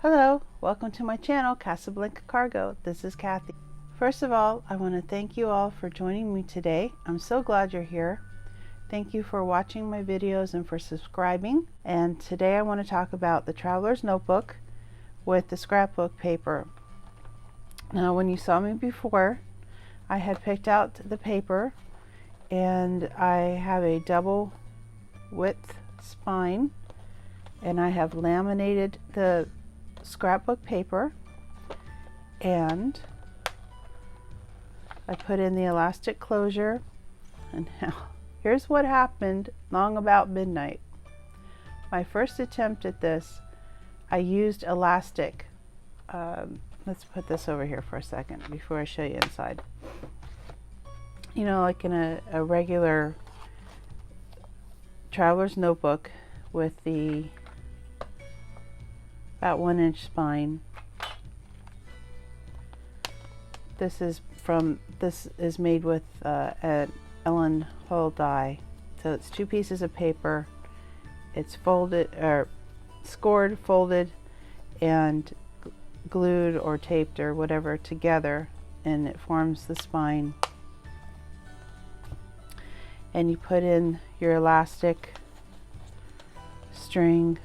Hello, welcome to my channel, Casablanca Cargo. This is Kathy. First of all, I want to thank you all for joining me today. I'm so glad you're here. Thank you for watching my videos and for subscribing. And today I want to talk about the Traveler's Notebook with the scrapbook paper. Now, when you saw me before, I had picked out the paper and I have a double width spine and I have laminated the scrapbook paper and I put in the elastic closure. And now here's what happened long about midnight. My first attempt at this, I used elastic. Let's put this over here for a second before I show you inside. You know, like in a regular traveler's notebook with the about 1 inch spine. This is made with an Ellen Hull die. So it's 2 pieces of paper. It's folded or scored, folded, and glued or taped or whatever together, and it forms the spine. And you put in your elastic string.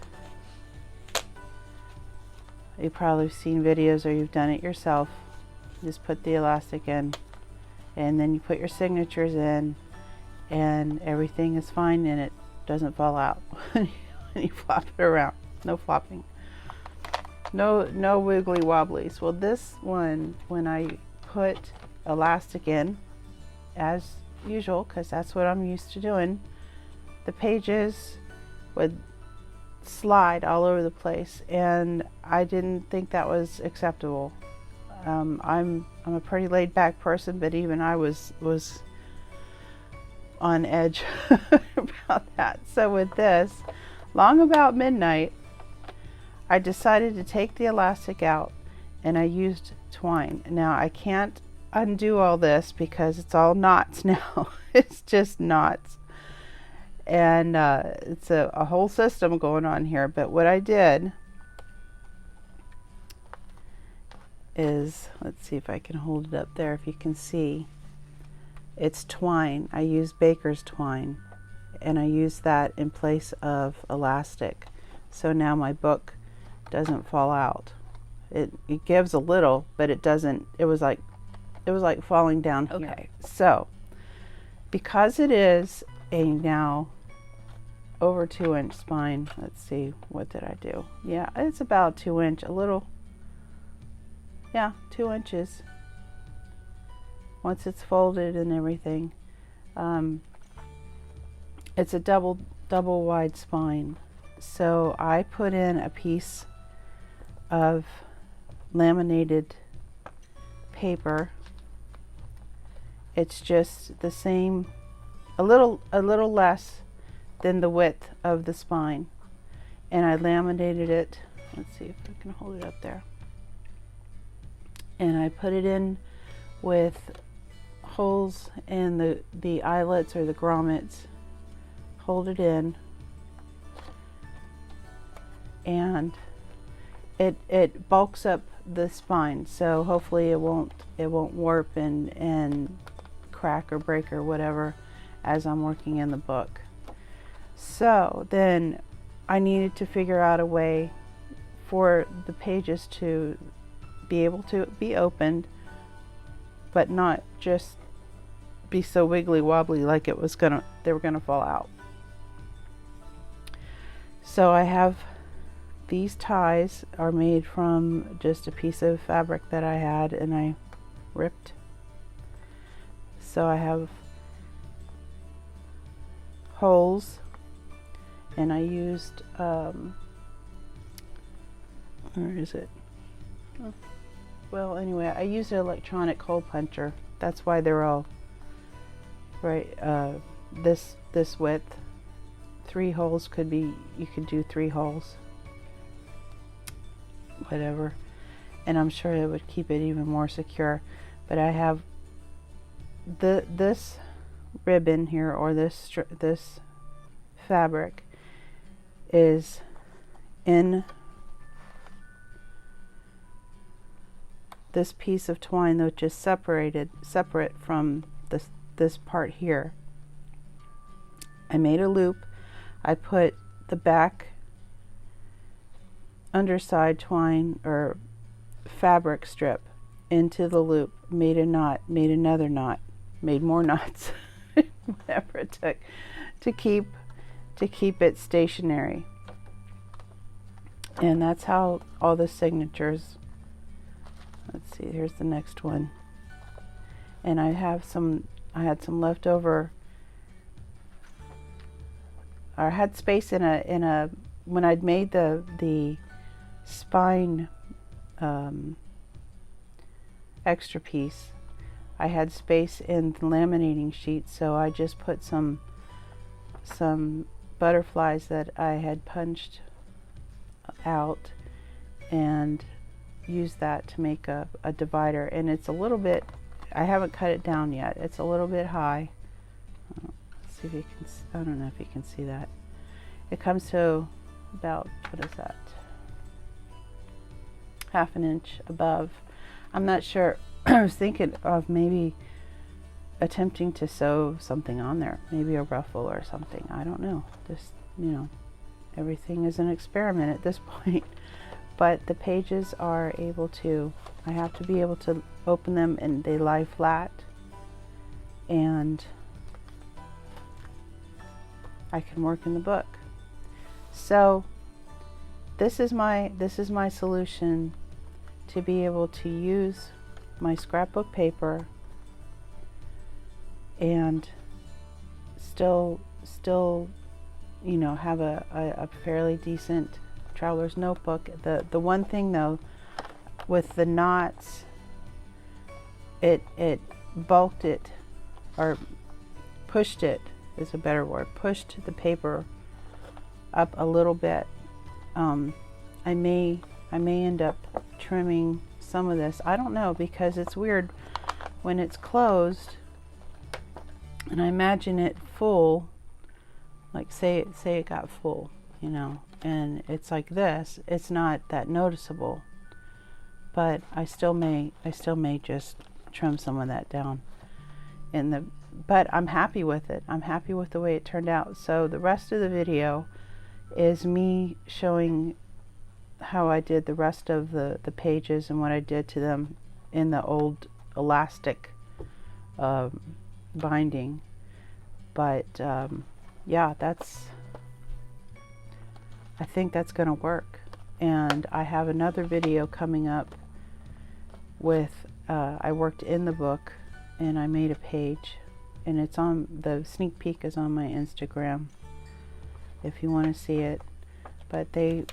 You've probably seen videos or you've done it yourself. Just put the elastic in and then you put your signatures in and everything is fine and it doesn't fall out when you flop it around. No flopping. No wiggly wobblies. Well, this one, when I put elastic in, as usual, because that's what I'm used to doing, the pages would slide all over the place and I didn't think that was acceptable. I'm a pretty laid back person, but even I was on edge about that. So with this, long about midnight, I decided to take the elastic out and I used twine. Now I can't undo all this because it's all knots now. It's just knots. And it's a whole system going on here. But what I did is, let's see if I can hold it up there if you can see. It's twine. I use baker's twine and I use that in place of elastic. So now my book doesn't fall out. It gives a little, but it doesn't. It was like falling down here. Okay, so because it is a now over 2 inch spine, let's see, what did I do? Yeah, it's about 2 inch, a little, yeah, 2 inches once it's folded and everything. It's a double wide spine. So I put in a piece of laminated paper. It's just the same, a little less than the width of the spine, and I laminated it. Let's see if I can hold it up there. And I put it in with holes in the eyelets or the grommets. Hold it in, and it bulks up the spine, so hopefully it won't warp and crack or break or whatever as I'm working in the book. So then I needed to figure out a way for the pages to be able to be opened, but not just be so wiggly wobbly like they were gonna fall out. So I have these ties are made from just a piece of fabric that I had and I ripped. So I have holes and I used where is it? Oh. Well, anyway, I used an electronic hole puncher. That's why they're all right. This width, 3 holes could be. You could do 3 holes, whatever, and I'm sure it would keep it even more secure. But I have this ribbon here, or this fabric is in this piece of twine though just separate from this part here. I made a loop. I put the back underside twine or fabric strip into the loop, made a knot, made another knot, made more knots, whatever it took to keep it stationary. And that's how all the signatures, let's see, here's the next one. And I had some leftover, or I had space in a when I'd made the spine extra piece, I had space in the laminating sheet, so I just put some butterflies that I had punched out and used that to make a divider. And it's a little bit, I haven't cut it down yet, it's a little bit high. Let's see if you can, I don't know if you can see that. It comes to about, what is that, ½ inch above. I'm not sure. I was thinking of maybe attempting to sew something on there, maybe a ruffle or something. I don't know. Just, you know, everything is an experiment at this point. But the pages are able to, I have to be able to open them and they lie flat, and I can work in the book. So this is my solution to be able to use my scrapbook paper and still you know, have a fairly decent traveler's notebook. The one thing though with the knots, it bulked it, or pushed it is a better word, pushed the paper up a little bit. I may end up trimming some of this. I don't know, because it's weird when it's closed and I imagine it full, like say it got full, you know, and it's like this, it's not that noticeable, but I still may just trim some of that down but I'm happy with it. I'm happy with the way it turned out. So the rest of the video is me showing how I did the rest of the pages and what I did to them in the old elastic binding. But yeah, I think that's gonna work. And I have another video coming up with I worked in the book and I made a page, and it's on, the sneak peek is on my Instagram if you want to see it. But they,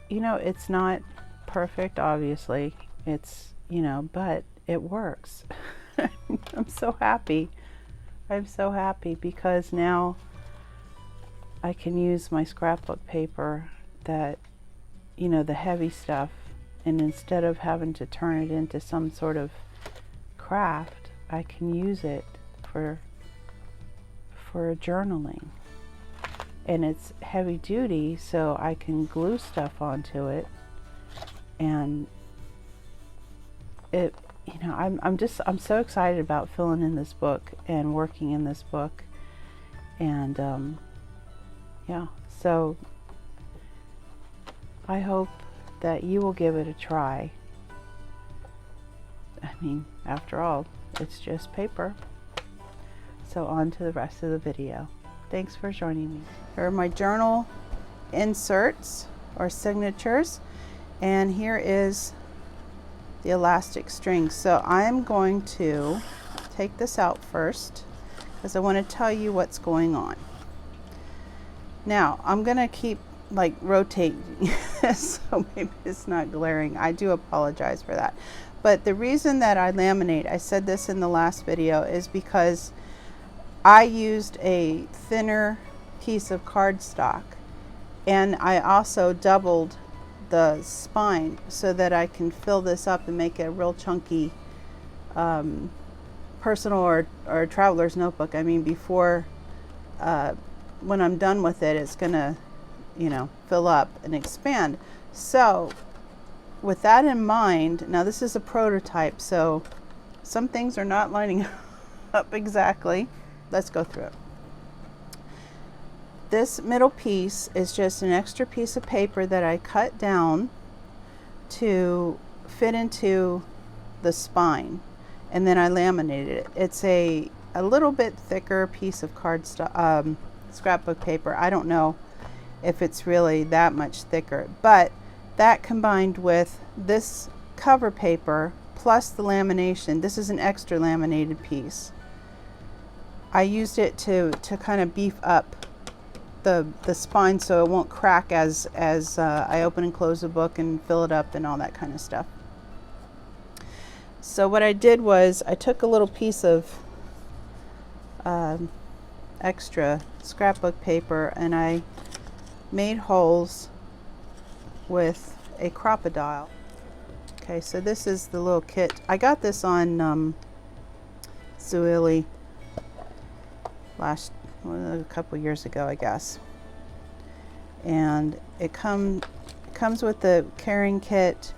you know, it's not perfect, obviously, it's, you know, but it works. I'm so happy. I'm so happy because now I can use my scrapbook paper, that, you know, the heavy stuff, and instead of having to turn it into some sort of craft, I can use it for journaling. And it's heavy duty, so I can glue stuff onto it, and it, you know, I'm so excited about filling in this book and working in this book. And yeah, so I hope that you will give it a try. I mean, after all, it's just paper. So on to the rest of the video. Thanks for joining me. Here are my journal inserts or signatures, and here is the elastic string. So I'm going to take this out first because I want to tell you what's going on. Now I'm gonna keep like rotating this, so maybe it's not glaring. I do apologize for that. But the reason that I laminate, I said this in the last video, is because I used a thinner piece of cardstock, and I also doubled the spine so that I can fill this up and make it a real chunky personal or traveler's notebook. I mean, before when I'm done with it, it's gonna, you know, fill up and expand. So with that in mind, now this is a prototype, so some things are not lining up exactly. Let's go through it. This middle piece is just an extra piece of paper that I cut down to fit into the spine, and then I laminated it. It's a little bit thicker piece of scrapbook paper. I don't know if it's really that much thicker, but that combined with this cover paper plus the lamination, this is an extra laminated piece. I used it to kind of beef up the spine so it won't crack as I open and close the book and fill it up and all that kind of stuff. So what I did was I took a little piece of extra scrapbook paper and I made holes with a crop-a-dile. Okay, so this is the little kit. I got this on Zuili a couple years ago, I guess. And it comes with the carrying kit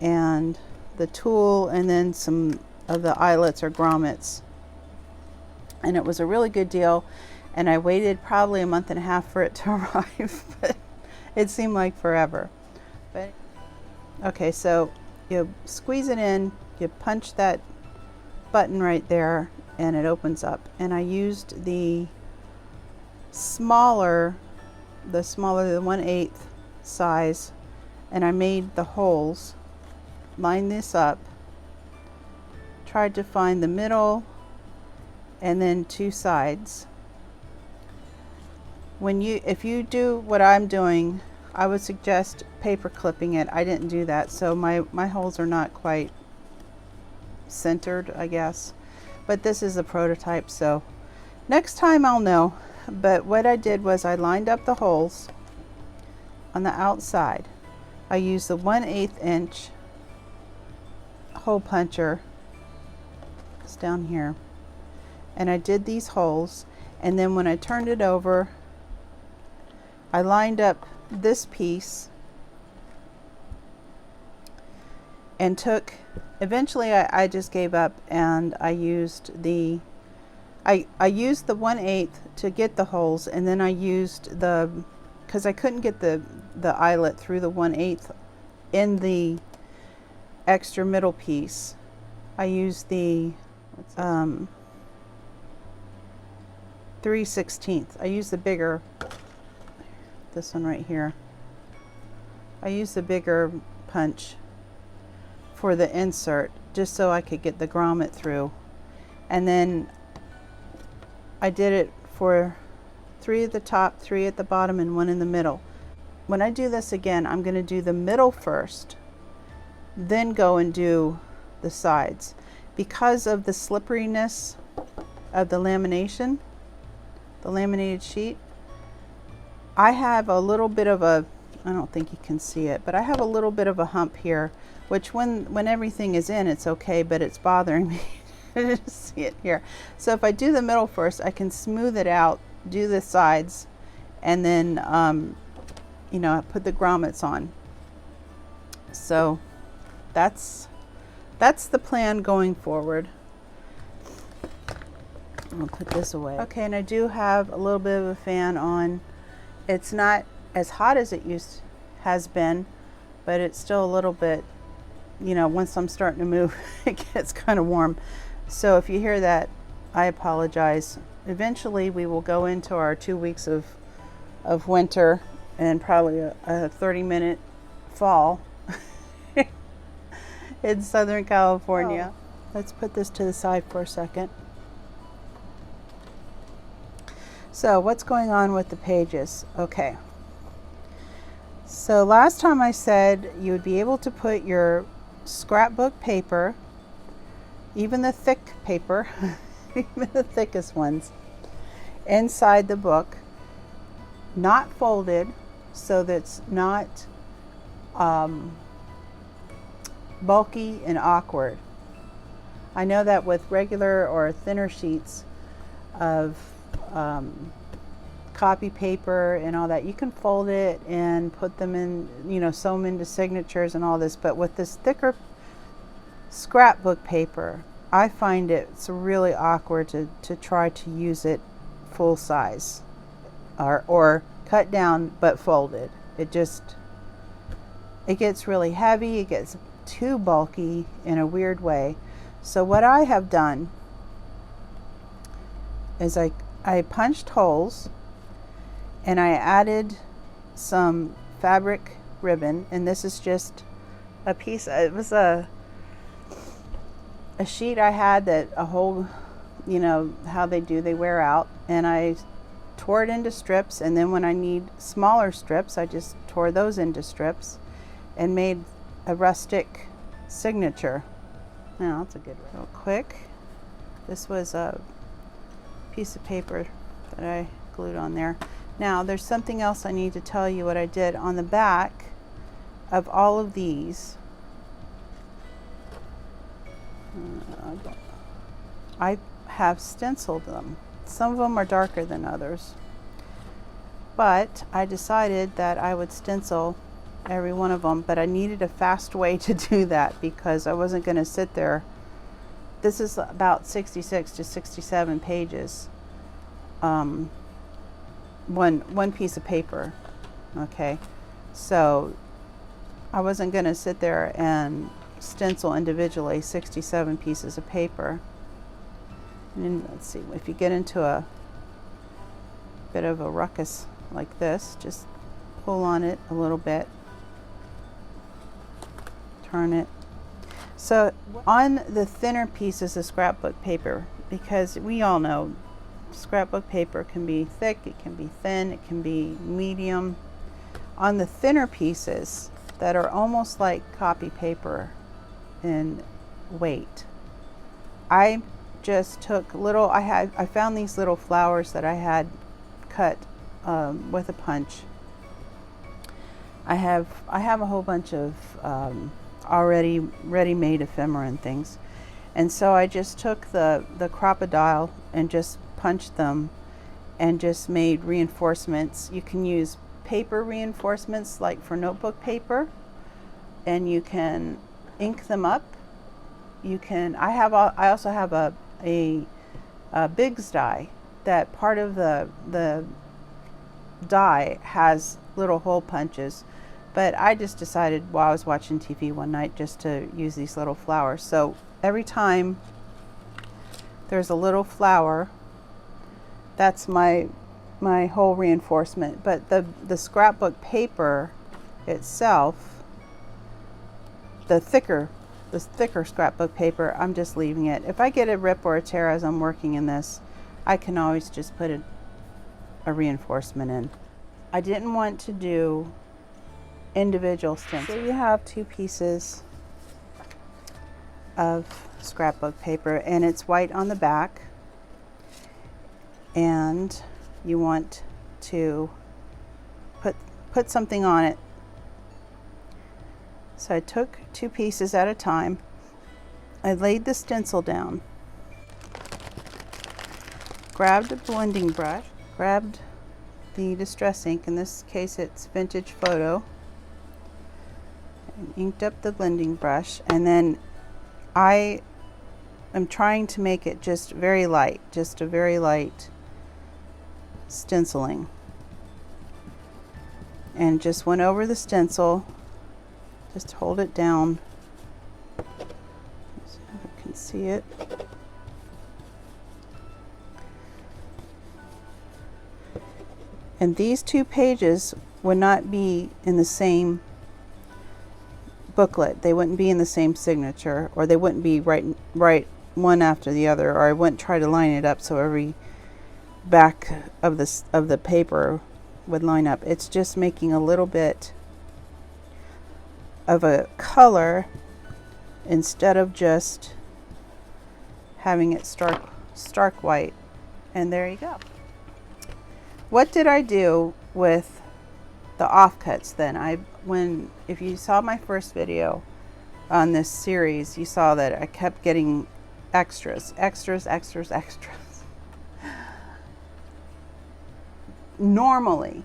and the tool, and then some of the eyelets or grommets. And it was a really good deal, and I waited probably a month and a half for it to arrive, but it seemed like forever. But okay, so you squeeze it in, you punch that button right there, and it opens up. And I used the smaller, the 1/8 size, and I made the holes, lined this up, tried to find the middle and then two sides. If you do what I'm doing, I would suggest paper clipping it. I didn't do that, so my holes are not quite centered, I guess. But this is a prototype, so next time I'll know. But what I did was I lined up the holes on the outside. I used the 1/8 inch hole puncher. It's down here. And I did these holes, and then when I turned it over, I lined up this piece and eventually I just gave up, and I used the 1/8 to get the holes, and then I used because I couldn't get the eyelet through the 1/8 in the extra middle piece. I used the 3/16. I used the bigger, this one right here. I used the bigger punch for the insert just so I could get the grommet through. And then I did it for 3 at the top, 3 at the bottom, and 1 in the middle. When I do this again, I'm going to do the middle first, then go and do the sides. Because of the slipperiness of the lamination, the laminated sheet, I have a little bit of I don't think you can see it, but I have a little bit of a hump here, which when everything is in, it's okay, but it's bothering me to see it here. So if I do the middle first, I can smooth it out, do the sides, and then put the grommets on. So that's the plan going forward. I'll put this away. Okay, and I do have a little bit of a fan on. It's not as hot as it has been, but it's still a little bit, once I'm starting to move, it gets kind of warm. So if you hear that, I apologize. Eventually we will go into our 2 weeks of winter and probably a 30-minute fall in Southern California. Oh. Let's put this to the side for a second. So what's going on with the pages? Okay. So last time I said you would be able to put your scrapbook paper, even the thick paper, even the thickest ones, inside the book, not folded, so that's not bulky and awkward. I know that with regular or thinner sheets of copy paper and all that. You can fold it and put them in, you know, sew them into signatures and all this, but with this thicker scrapbook paper, I find it's really awkward to try to use it full size or cut down but folded. It gets really heavy, it gets too bulky in a weird way. So what I have done is I punched holes and I added some fabric ribbon, and this is just a piece, it was a sheet I had that a whole, you know how they wear out, and I tore it into strips, and then when I need smaller strips I just tore those into strips and made a rustic signature. Now that's a good one. Real quick, this was a piece of paper that I glued on there. Now there's something else I need to tell you what I did on the back of all of these. I have stenciled them. Some of them are darker than others, but I decided that I would stencil every one of them, but I needed a fast way to do that because I wasn't going to sit there. This is about 66 to 67 pages, one piece of paper. Okay, so I wasn't going to sit there and stencil individually 67 pieces of paper. And then, let's see, if you get into a bit of a ruckus like this, just pull on it a little bit, turn it. So on the thinner pieces of scrapbook paper, because we all know scrapbook paper can be thick, it can be thin, it can be medium. On the thinner pieces that are almost like copy paper in weight, I just took little, I found these little flowers that I had cut with a punch. I have a whole bunch of already ready-made ephemera and things, and so I just took the crop-a-dile and just punched them and just made reinforcements. You can use paper reinforcements like for notebook paper, and you can ink them up. You can, I also have a Big's die that part of the die has little hole punches, but I just decided while I was watching TV one night just to use these little flowers. So every time there's a little flower, that's my whole reinforcement. But the scrapbook paper itself, the thicker scrapbook paper, I'm just leaving it. If I get a rip or a tear as I'm working in this, I can always just put a reinforcement in. I didn't want to do individual stencils. So you have two pieces of scrapbook paper, and it's white on the back, and you want to put something on it. So I took two pieces at a time. I laid the stencil down, grabbed a blending brush, grabbed the distress ink, in this case it's Vintage Photo, and inked up the blending brush, and then I am trying to make it just very light, just a very light stenciling, and just went over the stencil. Just hold it down so you can see it. And these two pages would not be in the same booklet. They wouldn't be in the same signature, or they wouldn't be right one after the other, or I wouldn't try to line it up so every back of the paper would line up. It's just making a little bit of a color instead of just having it stark white. And there you go. What did I do with the offcuts then? If you saw my first video on this series, you saw that I kept getting extras. normally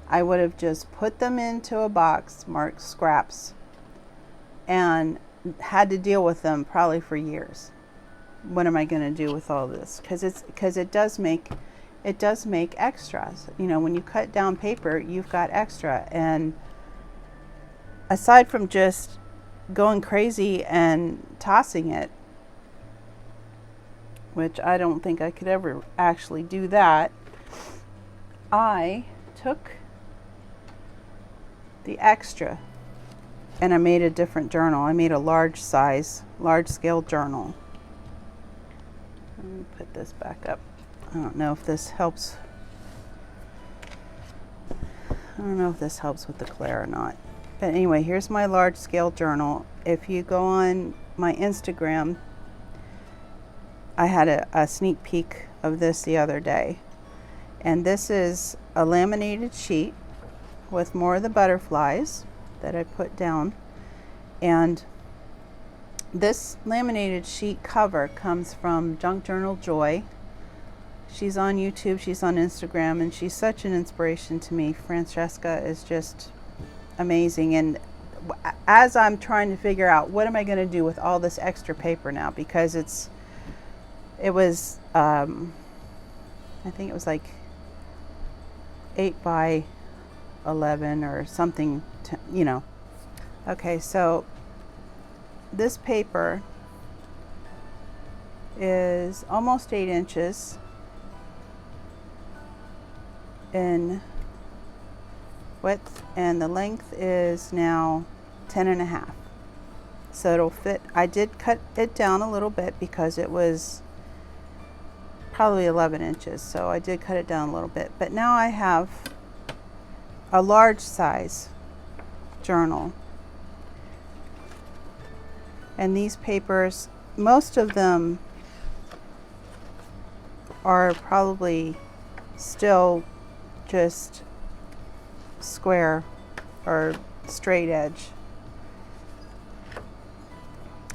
I would have just put them into a box marked scraps and had to deal with them probably for years. What am I going to do with all this? Because it does make extras. You know, when you cut down paper, you've got extra. And aside from just going crazy and tossing it, which I don't think I could ever actually do that, I took the extra and I made a different journal. I made a large scale journal. Let me put this back up. I don't know if this helps. I don't know if this helps with the glare or not. But anyway, here's my large scale journal. If you go on my Instagram, I had a sneak peek of this the other day. And this is a laminated sheet with more of the butterflies that I put down. And this laminated sheet cover comes from Junk Journal Joy. She's on YouTube, she's on Instagram, and she's such an inspiration to me. Francesca is just amazing. And as I'm trying to figure out what am I going to do with all this extra paper now, because it was I think it was like 8 by 11 or something, you know. Okay, so this paper is almost 8 inches in width, and the length is now 10.5. So it'll fit. I did cut it down a little bit because it was probably 11 inches, so I did cut it down a little bit. But now I have a large size journal. And these papers, most of them are probably still just square or straight edge.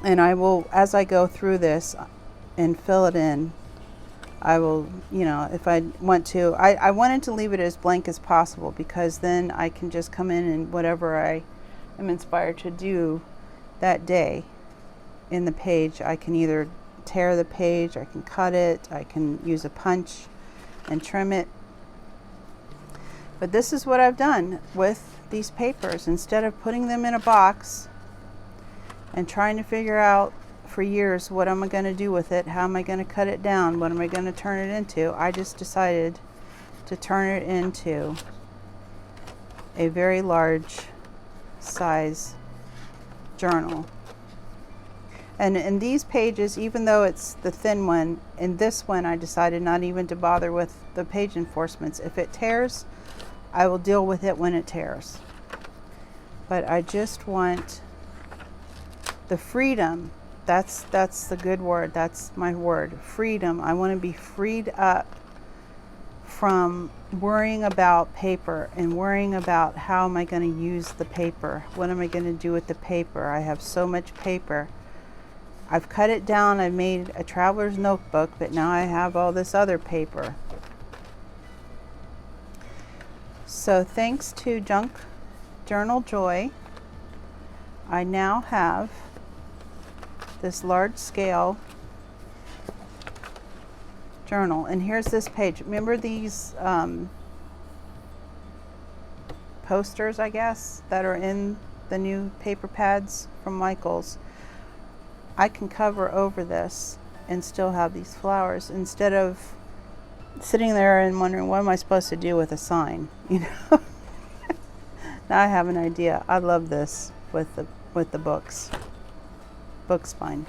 And I will, as I go through this and fill it in, I will, you know, if I want to, I wanted to leave it as blank as possible, because then I can just come in and whatever I am inspired to do that day in the page, I can either tear the page, I can cut it, I can use a punch and trim it. But this is what I've done with these papers. Instead of putting them in a box and trying to figure out for years what am I going to do with it, how am I going to cut it down, what am I going to turn it into, I just decided to turn it into a very large size journal. And in these pages, even though it's the thin one, in this one I decided not even to bother with the page enforcements. If it tears, I will deal with it when it tears. But I just want the freedom. That's the good word. That's my word. Freedom. I want to be freed up from worrying about paper and worrying about how am I going to use the paper. What am I going to do with the paper? I have so much paper. I've cut it down. I've made a traveler's notebook, but now I have all this other paper. So thanks to Junk Journal Joy, I now have this large scale journal. And here's this page. Remember these posters, I guess, that are in the new paper pads from Michaels? I can cover over this and still have these flowers, instead of sitting there and wondering what am I supposed to do with a sign, you know. Now I have an idea. I love this with the books. Book spine.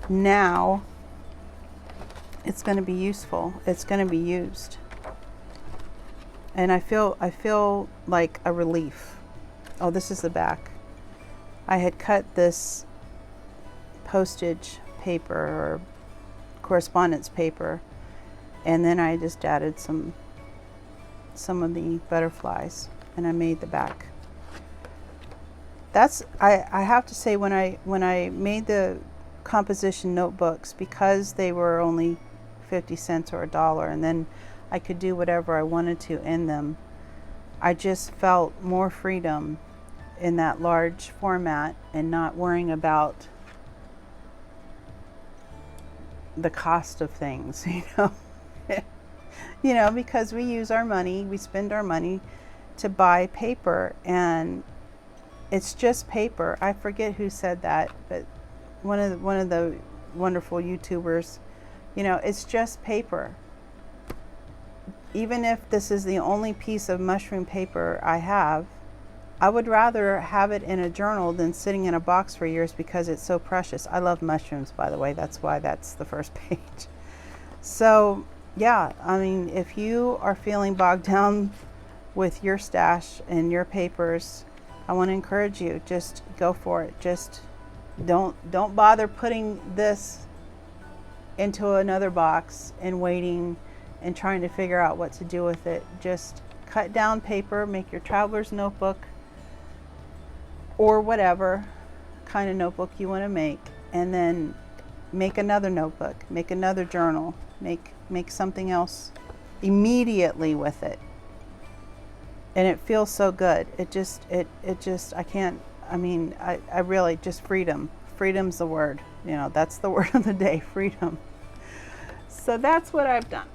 Now it's going to be useful. It's going to be used. And I feel like a relief. Oh, this is the back. I had cut this postage paper or correspondence paper, and then I just added some of the butterflies, and I made the back. that's, I have to say, when I made the composition notebooks, because they were only 50 cents or $1, and then I could do whatever I wanted to in them, I just felt more freedom in that large format and not worrying about the cost of things, you know. You know, because we use our money, we spend our money to buy paper, and it's just paper. I forget who said that, but one of the wonderful YouTubers, you know, it's just paper. Even if this is the only piece of mushroom paper I have, I would rather have it in a journal than sitting in a box for years, because it's so precious. I love mushrooms, by the way. That's why that's the first page. So yeah, I mean, if you are feeling bogged down with your stash and your papers, I want to encourage you, just go for it. Just don't bother putting this into another box and waiting and trying to figure out what to do with it. Just cut down paper, make your traveler's notebook or whatever kind of notebook you want to make, and then make another notebook, make another journal, make something else immediately with it. And it feels so good. It just I can't, I mean, I really just freedom's the word, you know. That's the word of the day, freedom. So that's what I've done.